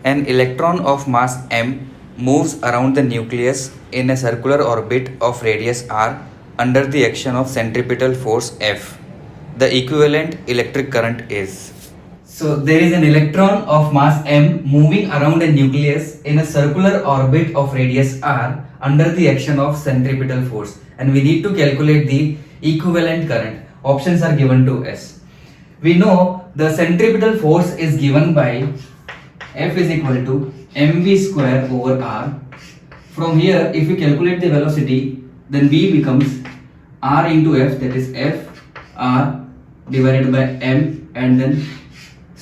An electron of mass m moves around the nucleus in a circular orbit of radius r under the action of centripetal force F. The equivalent electric current is. So there is an electron of mass m moving around a nucleus in a circular orbit of radius r under the action of centripetal force, and we need to calculate the equivalent current. Options are given to us. We know the centripetal force is given by F is equal to mv square over r. From here, if we calculate the velocity, then v becomes r into f, that is f r divided by m and then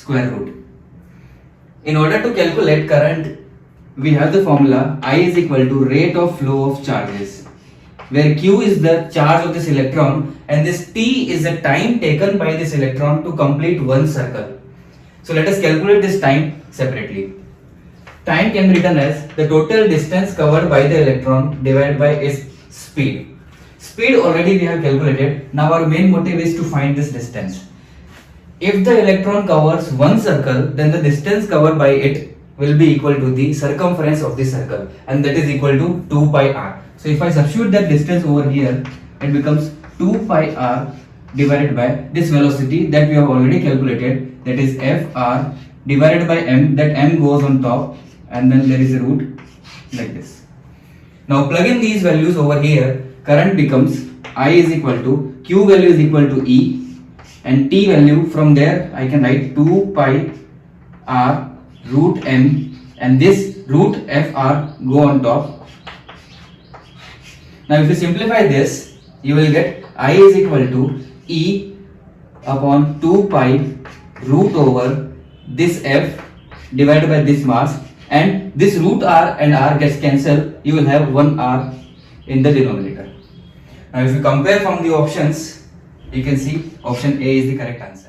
square root. In order to calculate current, we have the formula I is equal to rate of flow of charges, where q is the charge of this electron and this t is the time taken by this electron to complete one circle. So let us calculate this time separately. Time can be written as the total distance covered by the electron divided by its speed. Speed already we have calculated. Now our main motive is to find this distance. If the electron covers one circle, then the distance covered by it will be equal to the circumference of the circle, and that is equal to 2 pi r. So if I substitute that distance over here, it becomes 2 pi r divided by this velocity that we have already calculated, that is f r divided by m, that m goes on top and then there is a root like this. Now plug in these values over here, current becomes I is equal to, q value is equal to E, and t value from there I can write 2 pi r root m, and this root fr go on top. Now if you simplify this, you will get I is equal to E upon 2 pi root over this f divided by this mass, and this root r and r gets cancelled, you will have 1 r in the denominator. Now if you compare from the options, you can see option A is the correct answer.